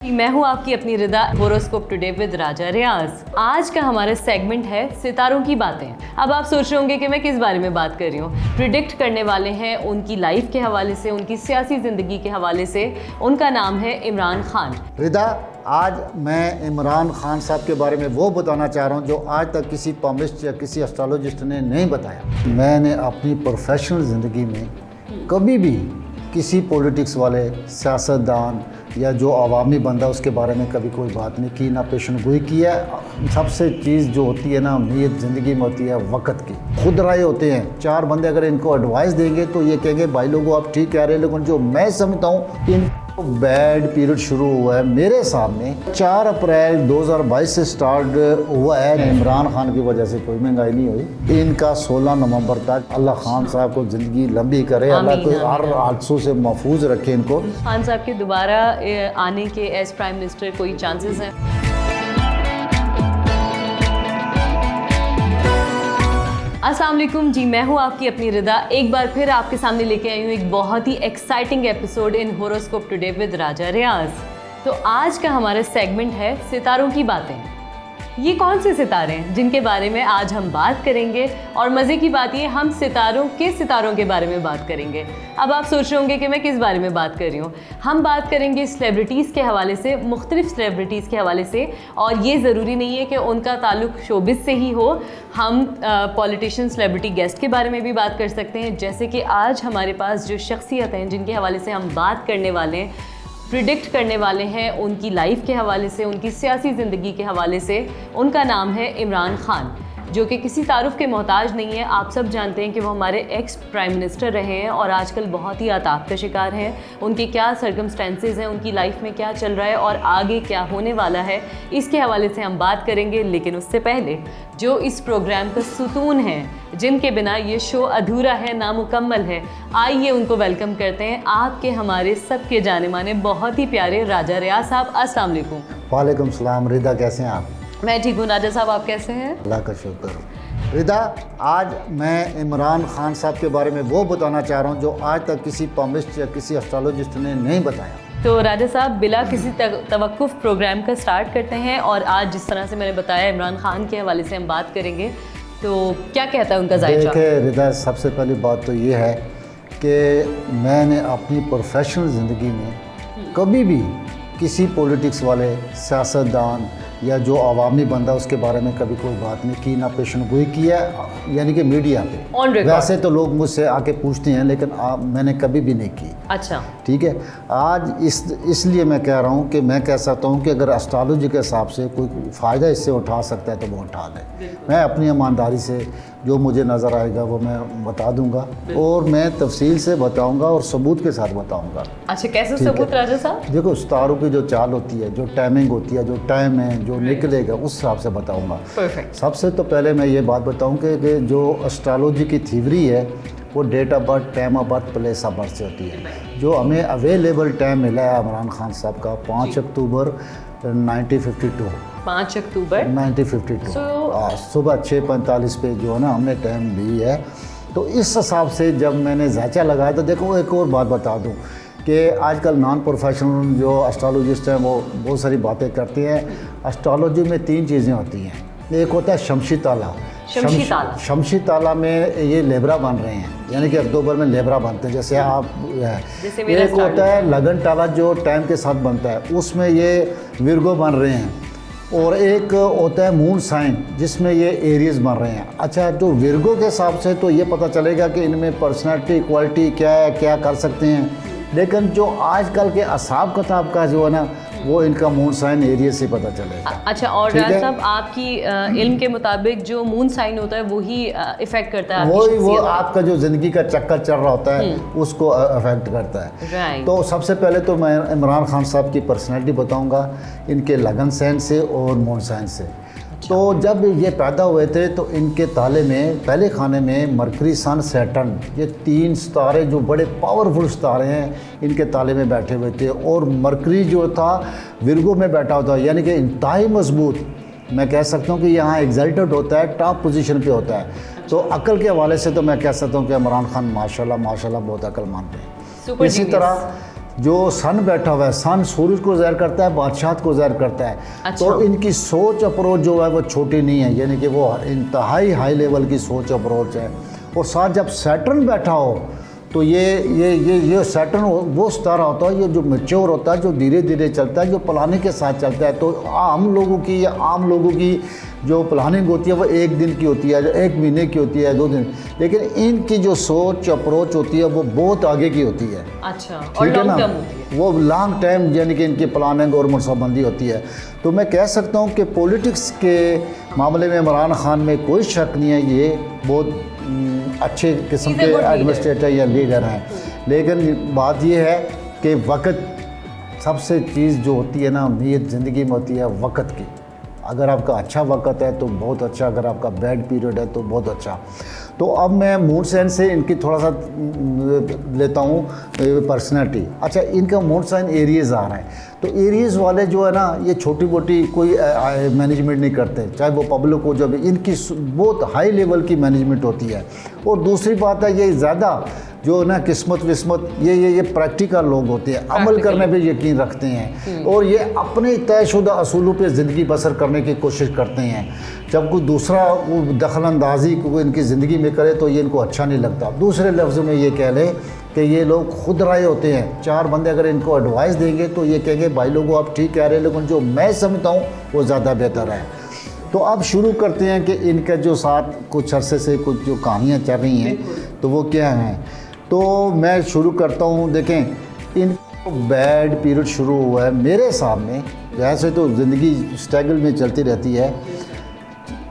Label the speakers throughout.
Speaker 1: मैं हूँ आपकी अपनी रिदा, होरोस्कोप टुडे विद राजा रियाज। आज का हमारा सेगमेंट है सितारों की बातें। अब आप सोच रहे होंगे कि मैं किस बारे में बात कर रही हूँ। प्रिडिक्ट करने वाले हैं उनकी लाइफ के हवाले से, उनकी सियासी ज़िंदगी के हवाले से। उनका नाम है इमरान खान।
Speaker 2: रिदा, आज मैं इमरान खान साहब के बारे में वो बताना चाह रहा हूँ जो आज तक किसी पॉमिस्ट या किसी एस्ट्रोलॉजिस्ट ने नहीं बताया। मैंने अपनी प्रोफेशनल ज़िंदगी में कभी भी किसी पॉलिटिक्स वाले, सियासतदान या जो अवामी बंदा उसके बारे में कभी कोई बात नहीं की, ना पेशेंट गोई की है। सबसे चीज़ जो होती है ना अहमियत ज़िंदगी में होती है वक्त की। खुद राय होते हैं, चार बंदे अगर इनको एडवाइस देंगे तो ये कहेंगे भाई लोगों आप ठीक कह रहे हैं, लेकिन जो मैं समझता हूँ इन बैड पीरियड शुरू हुआ है मेरे सामने 4 अप्रैल 2022 से स्टार्ट हुआ है। इमरान खान की वजह से कोई महंगाई नहीं हुई। इनका 16 नवंबर तक अल्लाह खान साहब को ज़िंदगी लंबी करे, अल्लाह को हर हादसों से महफूज रखे इनको।
Speaker 1: खान साहब के दोबारा आने के एज प्राइम मिनिस्टर कोई चांसेस हैं? अस्सलाम वालेकुम जी, मैं हूँ आपकी अपनी रिदा। एक बार फिर आपके सामने लेके आई हूँ एक बहुत ही exciting episode in horoscope today with Raja Riyaz. तो आज का हमारा सेगमेंट है सितारों की बातें। ये कौन से सितारे हैं जिनके बारे में आज हम बात करेंगे, और मज़े की बात ये हम सितारों के बारे में बात करेंगे। अब आप सोच रहे होंगे कि मैं किस बारे में बात कर रही हूँ। हम बात करेंगे सेलिब्रिटीज़ के हवाले से, मुख्तलिफ सेलिब्रिटीज़ के हवाले से, और ये ज़रूरी नहीं है कि उनका ताल्लुक शोबिस से ही हो। हम पॉलिटिशियन, सेलिब्रिटी गेस्ट के बारे में भी बात कर सकते हैं। जैसे कि आज हमारे पास जो शख्सियत हैं जिनके हवाले से हम बात करने वाले हैं, प्रिडिक्ट करने वाले हैं उनकी लाइफ के हवाले से, उनकी सियासी ज़िंदगी के हवाले से। उनका नाम है इमरान खान, जो कि किसी तारुफ के मोहताज नहीं है। आप सब जानते हैं कि वो हमारे एक्स प्राइम मिनिस्टर रहे हैं और आजकल बहुत ही आताप का शिकार हैं। उनके क्या सर्कमस्टेंसेस हैं, उनकी लाइफ में क्या चल रहा है और आगे क्या होने वाला है, इसके हवाले से हम बात करेंगे। लेकिन उससे पहले जो इस प्रोग्राम का सुतून है, जिनके बिना ये शो अधूरा है, नामुकम्मल है, आइए उनको वेलकम करते हैं। आपके हमारे सबके जाने माने बहुत ही प्यारे राजा रियाज साहब। अस्सलाम वालेकुम।
Speaker 2: वालेकुम सलाम। रिदा, कैसे हैं आप?
Speaker 1: मैं ठीक हूँ। राजा साहब आप कैसे हैं?
Speaker 2: अल्लाह का शुक्र। रिदा, आज मैं इमरान खान साहब के बारे में वो बताना चाह रहा हूँ जो आज तक किसी पॉमिस्ट या किसी एस्ट्रोलॉजिस्ट ने नहीं बताया।
Speaker 1: तो राजा साहब, बिला किसी तवक्कुफ प्रोग्राम का स्टार्ट करते हैं। और आज जिस तरह से मैंने बताया इमरान खान के हवाले से हम बात करेंगे, तो क्या कहता है उनका जायजा?
Speaker 2: देखिए रिदा, सबसे पहली बात तो ये है कि मैंने अपनी प्रोफेशनल ज़िंदगी में कभी भी किसी पॉलिटिक्स वाले, सियासतदान या जो अवामी बंदा उसके बारे में कभी कोई बात नहीं की, ना पेशेंट गोई की है, यानी कि मीडिया पे। वैसे तो लोग मुझसे आके पूछते हैं, लेकिन मैंने कभी भी नहीं की।
Speaker 1: अच्छा, ठीक
Speaker 2: है। आज इसलिए मैं कह रहा हूँ कि मैं कह सकता हूँ कि अगर एस्ट्रोलॉजी के हिसाब से कोई फ़ायदा इससे उठा सकता है तो वो उठा ले। मैं अपनी ईमानदारी से जो मुझे नज़र आएगा वो मैं बता दूंगा, और मैं तफसील से बताऊंगा और सबूत के साथ बताऊंगा।
Speaker 1: अच्छा, कैसे सबूत राजा साहब?
Speaker 2: देखो, सितारों की जो चाल होती है, जो टाइमिंग होती है, जो टाइम है, जो निकलेगा, उस हिसाब से बताऊंगा। सबसे तो पहले मैं ये बात बताऊं कि जो एस्ट्रोलॉजी की थ्योरी है वो date of birth, time of birth, place of birth से होती है। जो हमें अवेलेबल टाइम मिला है इमरान खान साहब का 5 अक्टूबर 1952।
Speaker 1: 5 अक्टूबर
Speaker 2: 1952 सुबह 6:45 पे जो है ना हमने टाइम ली है। तो इस हिसाब से जब मैंने जायचा लगाया तो देखो, एक और बात बता दूं कि आजकल नॉन प्रोफेशनल जो एस्ट्रोलॉजिस्ट हैं वो बहुत सारी बातें करते हैं। एस्ट्रोलॉजी में 3 चीज़ें होती हैं। एक होता है शमशी ताला। शमशी ताला में ये लेबरा बन रहे हैं, यानी कि अक्टूबर में लेबरा बनते हैं, जैसे आप एक होता है लगन ताला जो टाइम के साथ बनता है, उसमें ये विर्गो बन रहे हैं। और एक होता है मून साइन जिसमें ये एरियस बन रहे हैं। अच्छा, तो विर्गो के हिसाब से तो ये पता चलेगा कि इनमें पर्सनालिटी, क्वालिटी क्या है, क्या कर सकते हैं। लेकिन जो आजकल के असाब किताब का जो है ना, वो इनका मून साइन एरिया से पता चलेगा।
Speaker 1: अच्छा, और राज साहब आपकी इल्म के मुताबिक जो मून साइन होता है वही इफेक्ट करता है,
Speaker 2: वो आपका जो ज़िंदगी का चक्कर चल रहा होता है उसको अफेक्ट करता है। तो सबसे पहले तो मैं इमरान खान साहब की पर्सनैलिटी बताऊंगा, इनके लगन साइन से और मून साइन से। तो जब ये पैदा हुए थे तो इनके ताले में, पहले खाने में मरकरी, सन, सैटर्न, ये 3 सितारे जो बड़े पावरफुल सितारे हैं इनके ताले में बैठे हुए थे। और मरकरी जो था विर्गो में बैठा होता है, यानी कि इंतहाई मजबूत। मैं कह सकता हूँ कि यहाँ एग्जल्टेड होता है, टॉप पोजीशन पे होता है। तो अकल के हवाले से तो मैं कह सकता हूँ कि इमरान खान माशाल्लाह बहुत अकलमंद है। इसी तरह जो सन बैठा हुआ है, सन सूरज को ज़ाहिर करता है, बादशाहत को ज़ाहिर करता है।
Speaker 1: अच्छा।
Speaker 2: तो इनकी सोच अप्रोच जो है वो छोटी नहीं है, यानी कि वो इंतहाई हाई लेवल की सोच अप्रोच है। और साथ जब सैटर्न बैठा हो तो ये सैटर्न वो सितारा होता है, ये जो मैच्योर होता है, जो धीरे धीरे चलता है, जो प्लानिंग के साथ चलता है। तो आम लोगों की जो प्लानिंग होती है वो एक दिन की होती है, एक महीने की होती है, 2 दिन, लेकिन इनकी जो सोच अप्रोच होती है वो बहुत आगे की होती है।
Speaker 1: अच्छा, और
Speaker 2: ठीक है
Speaker 1: लॉन्ग
Speaker 2: ना,
Speaker 1: टर्म होती है।
Speaker 2: वो लॉन्ग टाइम यानी कि इनकी प्लानिंग और मनसूबाबंदी होती है। तो मैं कह सकता हूँ कि पॉलिटिक्स के मामले में इमरान खान में कोई शक नहीं है, ये बहुत अच्छे किस्म के एडमिनिस्ट्रेटर या लीडर हैं। लेकिन बात यह है कि वक्त सबसे चीज़ जो होती है ना नीयत ज़िंदगी में होती है वक्त की। अगर आपका अच्छा वक्त है तो बहुत अच्छा, अगर आपका बैड पीरियड है तो बहुत अच्छा। तो अब मैं मूड साइन से इनकी थोड़ा सा लेता हूँ पर्सनैलिटी। अच्छा, इनका मूड साइन एरियज़ आ रहा है, तो एरियज़ वाले जो है ना ये छोटी मोटी कोई मैनेजमेंट नहीं करते, चाहे वो पब्लिक हो, जब इनकी बहुत हाई लेवल की मैनेजमेंट होती है। और दूसरी बात है ये ज़्यादा जो ना किस्मत विस्मत ये प्रैक्टिकल लोग होते हैं, अमल करने पे यकीन रखते हैं और ये अपने तयशुदा असूलों पे ज़िंदगी बसर करने की कोशिश करते हैं। जब कोई दूसरा दखल अंदाजी को इनकी ज़िंदगी में करे तो ये इनको अच्छा नहीं लगता। दूसरे लफ्ज़ों में ये कह लें कि ये लोग खुद राय होते हैं। 4 बंदे अगर इनको एडवाइस देंगे तो ये कहेंगे भाई लोगों आप ठीक कह रहे हैं, लेकिन जो मैं समझता हूँ वो ज़्यादा बेहतर है। तो अब शुरू करते हैं कि इनका जो साथ कुछ अरसे से कुछ जो कहानियाँ चल रही हैं तो वो क्या हैं। तो मैं शुरू करता हूँ। देखें, इन बैड पीरियड शुरू हुआ है मेरे हिसाब में, वैसे तो ज़िंदगी स्ट्रगल में चलती रहती है।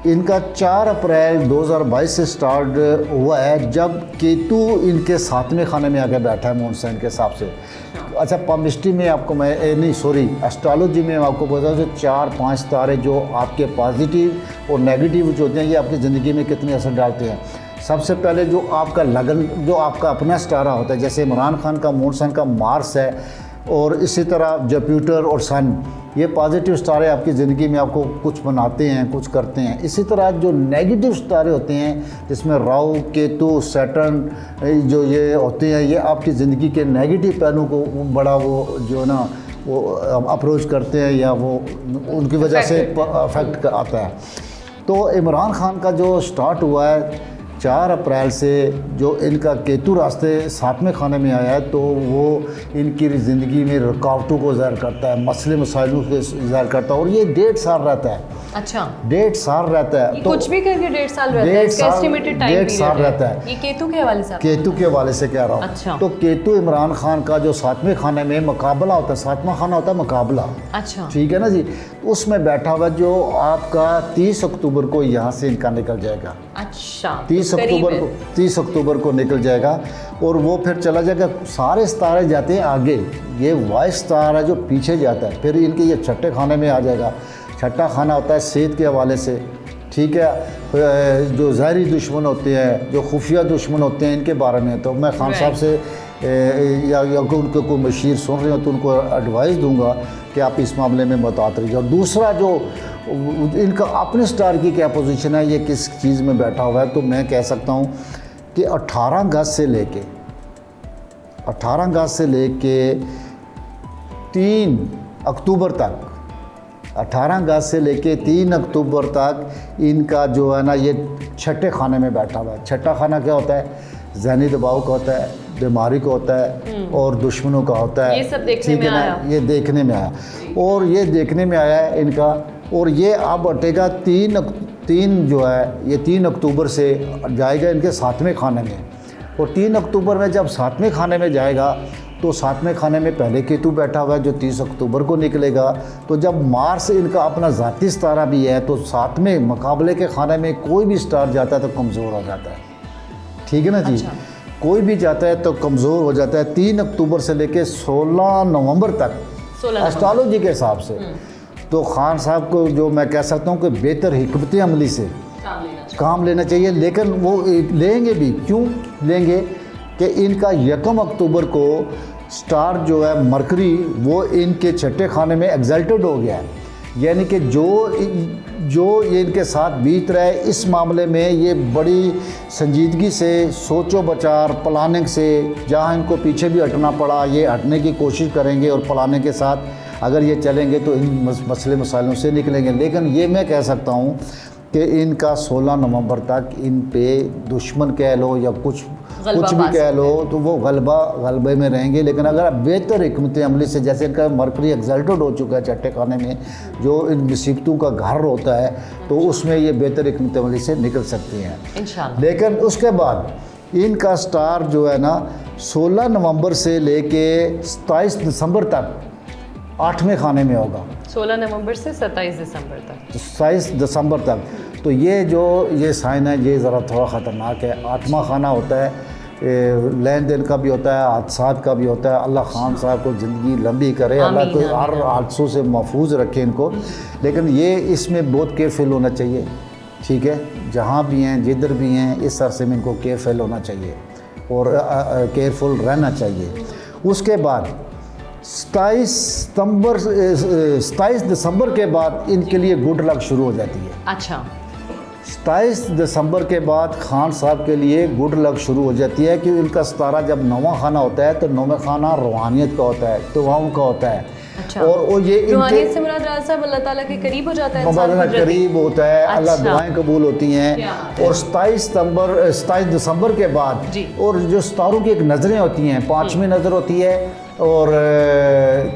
Speaker 2: इनका 4 अप्रैल 2022 से स्टार्ट हुआ है जब केतु इनके 7वें खाने में आके बैठा है मून साइन के हिसाब से। अच्छा, पामिस्ट्री में आपको मैं एस्ट्रोलॉजी में आपको बता दूं 4-5 तारे जो आपके पॉजिटिव और नेगेटिव जो होते हैं ये आपकी ज़िंदगी में कितने असर डालते हैं। सबसे पहले जो आपका लगन, जो आपका अपना सितारा होता है, जैसे इमरान खान का मून साइन का मार्स है और इसी तरह जुपिटर और सन, ये पॉजिटिव सितारे आपकी ज़िंदगी में आपको कुछ बनाते हैं, कुछ करते हैं। इसी तरह जो नेगेटिव सितारे होते हैं जिसमें राहु, केतु, सैटर्न जो ये होते हैं, ये आपकी ज़िंदगी के नेगेटिव पहलू को बड़ा वो जो है ना वो अप्रोच करते हैं या वो उनकी वजह से अफेक्ट आता है। तो इमरान खान का जो स्टार्ट हुआ है 4 अप्रैल से, जो इनका केतु रास्ते 7वें खाने में आया है, तो वो इनकी ज़िंदगी में रुकावटों को ज़ाहिर करता है, मसले मसाइलों को ज़ाहिर करता है। और ये 1.5 साल रहता है।
Speaker 1: अच्छा,
Speaker 2: 1.5 साल रहता है।
Speaker 1: तो कुछ भी करके 1.5 साल रहता है, इसका एस्टिमेटेड टाइम
Speaker 2: 1.5 साल रहता है।
Speaker 1: ये केतु के हवाले से,
Speaker 2: केतु के हवाले से कह रहा हूँ।
Speaker 1: अच्छा।
Speaker 2: तो केतु इमरान खान का जो 7वें खाने में मुकाबला होता है, 7वां खाना होता है मुकाबला।
Speaker 1: अच्छा,
Speaker 2: ठीक है ना जी। उसमें बैठा हुआ जो आपका 30 अक्टूबर को यहाँ से इनका निकल जाएगा।
Speaker 1: अच्छा,
Speaker 2: 30 अक्टूबर को निकल जाएगा और वो फिर चला जाएगा। सारे सितारे जाते हैं आगे, ये वाइस सितारा जो पीछे जाता है, फिर इनके ये छठे खाने में आ जाएगा। छठा खाना होता है सेहत के हवाले से, ठीक है। जो ज़ाहरी दुश्मन होते हैं, जो खुफिया दुश्मन होते हैं, इनके बारे में तो मैं खान साहब से या उनको कोई मशीर सुन रहे हो तो उनको एडवाइस दूंगा कि आप इस मामले में मुतात रहिए। और दूसरा जो इनका अपने स्टार की क्या पोजीशन है, ये किस चीज़ में बैठा हुआ है, तो मैं कह सकता हूँ कि 18 अगस्त से लेके 3 अक्टूबर तक, 18 अगस्त से लेके 3 अक्टूबर तक इनका जो है ना ये छठे खाने में बैठा हुआ है। छठा खाना क्या होता है? ज़हनी दबाव का होता है, बीमारी का होता है और दुश्मनों का होता है।
Speaker 1: ये सब देखने में आया।
Speaker 2: ये देखने में आया और ये देखने में आया है इनका। और ये अब हटेगा 3 जो है ये 3 अक्टूबर से जाएगा इनके 7वें खाने में। और 3 अक्टूबर में जब 7वें खाने में जाएगा तो 7वें खाने में पहले केतु बैठा हुआ है जो 30 अक्टूबर को निकलेगा। तो जब मार्स इनका अपना ज़ाती सितारा भी है तो 7वें मुकाबले के खाने में कोई भी स्टार जाता है तो कमज़ोर हो जाता है। ठीक है ना जी।
Speaker 1: अच्छा।
Speaker 2: कोई भी जाता है तो कमज़ोर हो जाता है। 3 अक्टूबर से लेकर 16 नवंबर तक एस्ट्रोलॉजी के हिसाब से तो खान साहब को जो मैं कह सकता हूँ कि बेहतर हिकमत अमली से काम लेना चाहिए। लेकिन वो लेंगे भी, क्यों लेंगे कि इनका 1 अक्टूबर को स्टार जो है मरकरी वो इनके छठे खाने में एग्जल्टेड हो गया है। यानी कि जो ये इनके साथ बीत रहा है इस मामले में ये बड़ी संजीदगी से सोचो बचार प्लानिंग से, जहाँ इनको पीछे भी हटना पड़ा ये हटने की कोशिश करेंगे और प्लानिंग के साथ अगर ये चलेंगे तो इन मसले मसाइलों से निकलेंगे। लेकिन ये मैं कह सकता हूँ कि इनका 16 नवंबर तक इन पे दुश्मन कह लो या कुछ भी कह लो तो वो गलबे में रहेंगे। लेकिन अगर आप बेहतर हिकमत अमली से, जैसे इनका मरकरी एग्जल्टेड हो चुका है चट्टे खाने में जो इन मुसीबतों का घर होता है, तो उसमें ये बेहतर हिकमत अमली से निकल सकती हैं इंशाअल्लाह। लेकिन उसके बाद इनका स्टार जो है ना 16 नवंबर से लेके 27 दिसंबर तक 8वें खाने में होगा।
Speaker 1: 16 नवंबर से 27 दिसंबर तक
Speaker 2: 27 दिसंबर तक। तो ये साइन है, ये ज़रा थोड़ा ख़तरनाक है। 8वां खाना होता है लेन देन का भी होता है, हादसात का भी होता है। अल्लाह खान साहब को ज़िंदगी लंबी करे, अल्लाह को हर हादसों से महफूज रखे इनको। लेकिन ये इसमें बहुत केयरफुल होना चाहिए, ठीक है। जहाँ भी हैं जिधर भी हैं इस अरसे में इनको केयरफुल होना चाहिए और केयरफुल रहना चाहिए। उसके बाद 27 दिसंबर के बाद इनके लिए गुड लक शुरू हो जाती है।
Speaker 1: अच्छा,
Speaker 2: 27 दिसंबर के बाद खान साहब के लिए गुड लक शुरू हो जाती है कि उनका सितारा जब 9वां खाना होता है तो 9वां खाना रूहानियत का होता है, दुआओं का होता है।
Speaker 1: अच्छा।
Speaker 2: और वो ये
Speaker 1: रूहानियत से मुराद राज साहब अल्लाह ताला के करीब हो जाता है,
Speaker 2: इंसान करीब होता है।
Speaker 1: अच्छा।
Speaker 2: अल्लाह दुआएं कबूल होती हैं। और 27 दिसंबर के बाद और जो सितारों की एक नज़रें होती हैं, 5वीं नज़र होती है और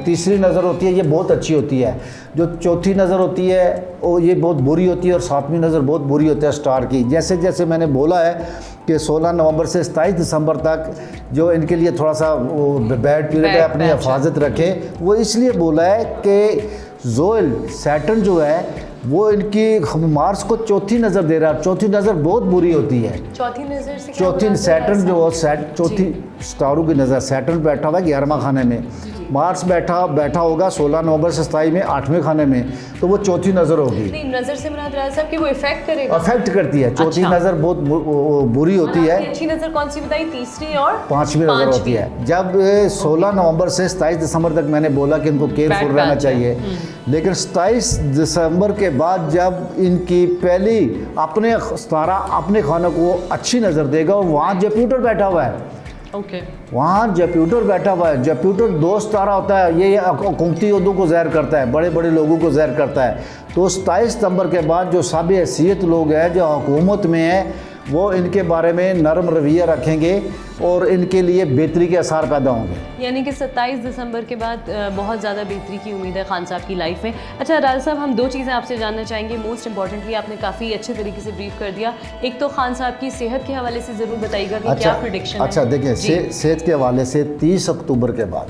Speaker 2: तीसरी नज़र होती है, ये बहुत अच्छी होती है। जो चौथी नज़र होती है वो ये बहुत बुरी होती है और 7वीं नज़र बहुत बुरी होती है स्टार की। जैसे जैसे मैंने बोला है कि 16 नवंबर से 27 दिसंबर तक जो इनके लिए थोड़ा सा वो बैड पीरियड है, अपनी हिफाजत रखें। वो इसलिए बोला है कि जोल सैटर्न जो है वो इनकी मार्स को चौथी नज़र दे रहा है। चौथी नज़र बहुत बुरी होती है।
Speaker 1: चौथी नज़र से
Speaker 2: चौथी सैटर्न जो चौथी स्टारों की नज़र, सैटर्न बैठा हुआ है 11वां खाने में, मार्स बैठा होगा 16 नवंबर से 27 में 8वें खाने में, तो वो चौथी नज़र होगी।
Speaker 1: नहीं, नज़र से मुराद राज साहब कि वो इफेक्ट करेगा,
Speaker 2: अफेक्ट करती है। चौथी नज़र बहुत बुरी होती है।
Speaker 1: अच्छी नज़र कौन सी बताई? तीसरी और
Speaker 2: 5वीं नज़र होती है। जब 16 नवंबर से 27 दिसंबर तक मैंने बोला कि इनको केयरफुल रहना चाहिए। लेकिन 27 दिसंबर के बाद जब इनकी पहली अपने सितारा अपने खाने को अच्छी नज़र देगा और वहाँ जुपिटर बैठा हुआ है। वहाँ जुपिटर बैठा हुआ है। जुपिटर दोस्त तारा होता है, ये हुकूमती उहदों को ज़ाहिर करता है, बड़े बड़े लोगों को ज़ाहिर करता है। तो 27 सितंबर के बाद जो साबित हैसियत लोग हैं जो हुकूमत में हैं वो इनके बारे में नरम रवैया रखेंगे और इनके लिए बेहतरी के आसार पैदा होंगे।
Speaker 1: यानी कि 27 दिसंबर के बाद बहुत ज़्यादा बेहतरी की उम्मीद है खान साहब की लाइफ में। अच्छा राज साहब, हम 2 चीज़ें आपसे जानना चाहेंगे। मोस्ट इंपॉर्टेंटली आपने काफ़ी अच्छे तरीके से ब्रीफ कर दिया। एक तो खान साहब की सेहत के हवाले से ज़रूर बताइएगा कि क्या प्रेडिक्शन है।
Speaker 2: अच्छा देखिए, सेहत के हवाले से 30 अक्टूबर के बाद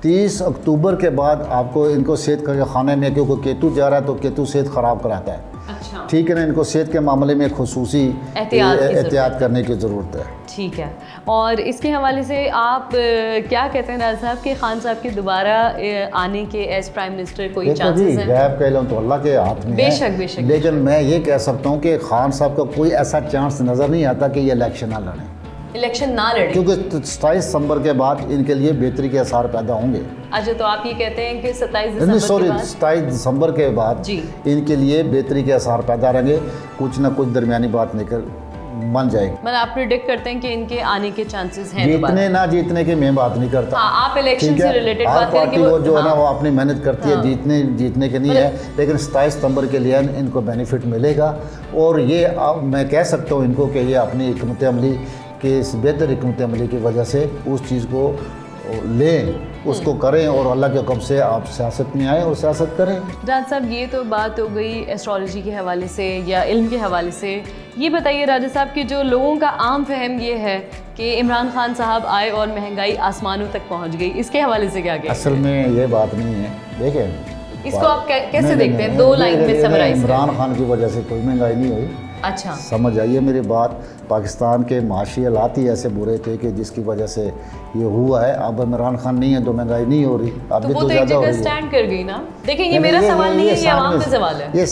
Speaker 2: 30 अक्टूबर के बाद आपको इनको सेहत का खाने में, क्योंकि केतु जा रहा है तो केतु सेहत ख़राब कराता है।
Speaker 1: अच्छा,
Speaker 2: ठीक है ना। इनको सेहत के मामले में खुसूसी एहतियात करने की ज़रूरत है।
Speaker 1: ठीक है। और इसके हवाले से आप क्या कहते हैं राज साहब कि खान साहब के दोबारा आने के एज प्राइम मिनिस्टर कोई चांसेस हैं?
Speaker 2: गैब कह लो तो अल्लाह के हाथ में
Speaker 1: बेशक।
Speaker 2: लेकिन मैं ये कह सकता हूँ कि खान साहब का कोई ऐसा चांस नज़र नहीं आता कि ये इलेक्शन ना लड़ें, क्योंकि 27 दिसंबर के बाद इनके लिए बेहतरी के आसार पैदा होंगे।
Speaker 1: अच्छा, तो आप ये कहते हैं कि 27
Speaker 2: दिसंबर के बाद इनके लिए बेहतरी के आसार पैदा रहेंगे, कुछ ना कुछ दरमियानी बात निकल बन जाएगी।
Speaker 1: मतलब आप प्रिडिक्ट करते हैं कि इनके आने के चांसेस हैं?
Speaker 2: जीतने ना जीतने की मैं बात नहीं करता।
Speaker 1: आप इलेक्शन से रिलेटेड बात
Speaker 2: करें कि वो जो है ना वो अपनी मेहनत करती है, जीतने के नहीं है। लेकिन 27 सितंबर के लिए इनको बेनिफिट मिलेगा और ये मैं कह सकता हूँ इनको कि ये अपनी हिकमत अमली कि इस बेहतर हिकमत अमली की वजह से उस चीज़ को लें, उसको करें और अल्लाह के हुक्म से आप सियासत में आएँ और सियासत करें।
Speaker 1: राज साहब, ये तो बात हो गई एस्ट्रोलॉजी के हवाले से या इल्म के हवाले से। ये बताइए राजा साहब कि जो लोगों का आम फहम ये है कि इमरान खान साहब आए और महंगाई आसमानों तक पहुंच गई, इसके हवाले से क्या कहते हैं?
Speaker 2: असल में ये बात नहीं है। देखें,
Speaker 1: इसको आप कैसे देखते हैं? 2 लाइन में समराइज।
Speaker 2: इमरान खान की वजह से कोई महंगाई नहीं हुई।
Speaker 1: अच्छा,
Speaker 2: समझ आइए मेरी बात। पाकिस्तान के माशी हालात ही ऐसे बुरे थे कि जिसकी वजह से ये हुआ है। अब इमरान खान नहीं है तो महंगाई नहीं हो रही। अब
Speaker 1: तो ज़्यादा हो रही है। स्टैंड कर गई ना। देखिए, ये मेरा सवाल नहीं है, ये आवाम का सवाल है।
Speaker 2: ये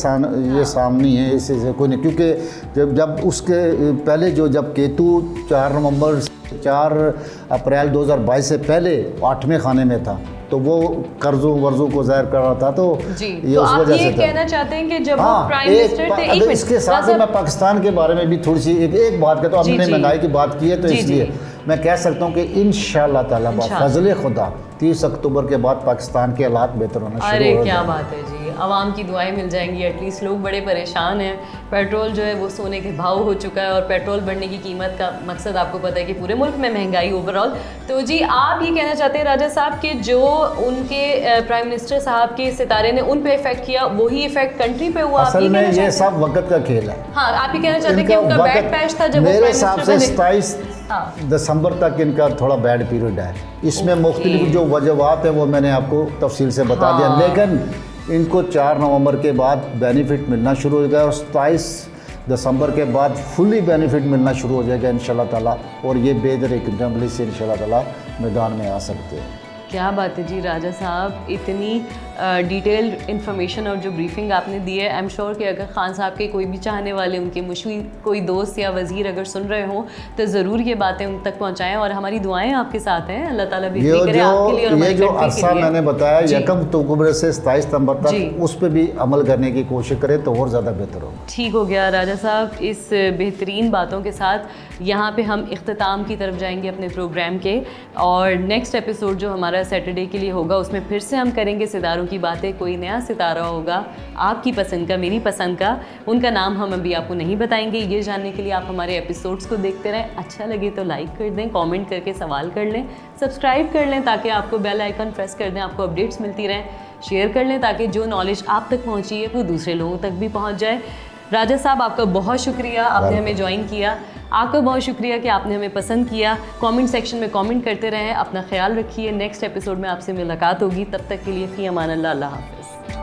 Speaker 2: सामने है, इससे कोई नहीं। क्योंकि जब उसके पहले जब केतु 4 अप्रैल 2022 से पहले 8वें खाने में था तो तो वो कर्जों वर्जों को जाहिर कर रहा था, तो
Speaker 1: जी,
Speaker 2: ये
Speaker 1: तो
Speaker 2: उस
Speaker 1: आप
Speaker 2: वजह
Speaker 1: ये
Speaker 2: से था।
Speaker 1: कहना चाहते हैं कि जब वो
Speaker 2: हाँ,
Speaker 1: प्राइम मिनिस्टर थे, एक मिनट
Speaker 2: इसके साथ ही मैं पाकिस्तान के बारे में भी थोड़ी सी एक बात कहता हूँ।
Speaker 1: जी,
Speaker 2: हमने
Speaker 1: जी।
Speaker 2: महंगाई की बात की है तो
Speaker 1: जी,
Speaker 2: इसलिए
Speaker 1: जी।
Speaker 2: मैं कह सकता हूँ कि इंशाअल्लाह ताला
Speaker 1: इंशाअल्लाह।
Speaker 2: फजल खुदा 30 अक्टूबर के बाद पाकिस्तान के हालात बेहतर होना शुरू
Speaker 1: अरे
Speaker 2: हो
Speaker 1: क्या
Speaker 2: जाएंगे।
Speaker 1: बात है जी, आवाम की दुआएं मिल जाएंगी। एटलीस्ट लोग बड़े परेशान हैं, पेट्रोल जो है वो सोने के भाव हो चुका है, और पेट्रोल बढ़ने की कीमत का मकसद आपको पता है कि पूरे मुल्क में महंगाई ओवरऑल। तो जी आप ये कहना चाहते हैं राजा साहब कि जो उनके प्राइम मिनिस्टर साहब के सितारे ने उन पे इफेक्ट किया, वही इफेक्ट कंट्री पे हुआ? आप
Speaker 2: असल
Speaker 1: ये
Speaker 2: में
Speaker 1: कहना
Speaker 2: ये
Speaker 1: चाहते हैं?
Speaker 2: सब वक्त का खेल है।
Speaker 1: हाँ, आप ये कहना चाहते हैं कि
Speaker 2: इनका
Speaker 1: उनका बैड
Speaker 2: वक्त
Speaker 1: पैच था जब वो
Speaker 2: मेरे
Speaker 1: प्राइम
Speaker 2: हिसाब
Speaker 1: मिनिस्टर
Speaker 2: से
Speaker 1: बने।
Speaker 2: 27
Speaker 1: हाँ।
Speaker 2: दिसंबर तक इनका थोड़ा बैड पीरियड है। इसमें मुख्तलिफ जो वजूहात हैं वो मैंने आपको तफसील से बता दिया,
Speaker 1: हाँ।
Speaker 2: लेकिन इनको 4 नवंबर के बाद बेनिफिट मिलना शुरू हो गया और 27 दिसंबर के बाद फुली बेनिफिट मिलना शुरू हो जाएगा इंशाल्लाह ताला, और ये बेहतर एग्जाम्पल से इंशाल्लाह ताला मैदान में आ सकते हैं।
Speaker 1: क्या बात है जी राजा साहब, इतनी डिटेल्ड इन्फॉर्मेशन और जो ब्रीफिंग आपने दी है, आई एम श्योर कि अगर खान साहब के कोई भी चाहने वाले, उनके मुशीर कोई दोस्त या वज़ीर अगर सुन रहे हों तो ज़रूर ये बातें उन तक पहुंचाएं, और हमारी दुआएं आपके साथ हैं। अल्लाह ताला बेहतरी करे आपके लिए और
Speaker 2: ये
Speaker 1: हमारी
Speaker 2: जो
Speaker 1: कंट्री
Speaker 2: अरसा
Speaker 1: के लिए।
Speaker 2: मैंने बताया
Speaker 1: जी।
Speaker 2: 1 अक्टूबर से 27 नवंबर
Speaker 1: जी।
Speaker 2: तक, उस पर भी अमल करने की कोशिश करें तो और ज़्यादा बेहतर होगा।
Speaker 1: ठीक हो गया राजा साहब। इस बेहतरीन बातों के साथ यहाँ पे हम इख्तिताम की तरफ जाएंगे अपने प्रोग्राम के, और नेक्स्ट एपिसोड जो हमारा सैटरडे के लिए होगा उसमें फिर से हम करेंगे सितारों की बातें। कोई नया सितारा होगा आपकी पसंद का, मेरी पसंद का, उनका नाम हम अभी आपको नहीं बताएंगे। ये जानने के लिए आप हमारे एपिसोड्स को देखते रहें। अच्छा लगे तो लाइक कर दें, कमेंट करके सवाल कर लें, सब्सक्राइब कर लें ताकि आपको बेल आइकन प्रेस कर दें, आपको अपडेट्स मिलती रहें। शेयर कर लें ताकि जो नॉलेज आप तक पहुँची है वो दूसरे लोगों तक भी पहुँच जाए। राजा साहब आपका बहुत शुक्रिया, आपने हमें ज्वाइन किया। आपका बहुत शुक्रिया कि आपने हमें पसंद किया। कमेंट सेक्शन में कमेंट करते रहें। अपना ख्याल रखिए। नेक्स्ट एपिसोड में आपसे मुलाकात होगी। तब तक के लिए फ़ी अमान अल्लाह, अल्लाह हाफ़िज़।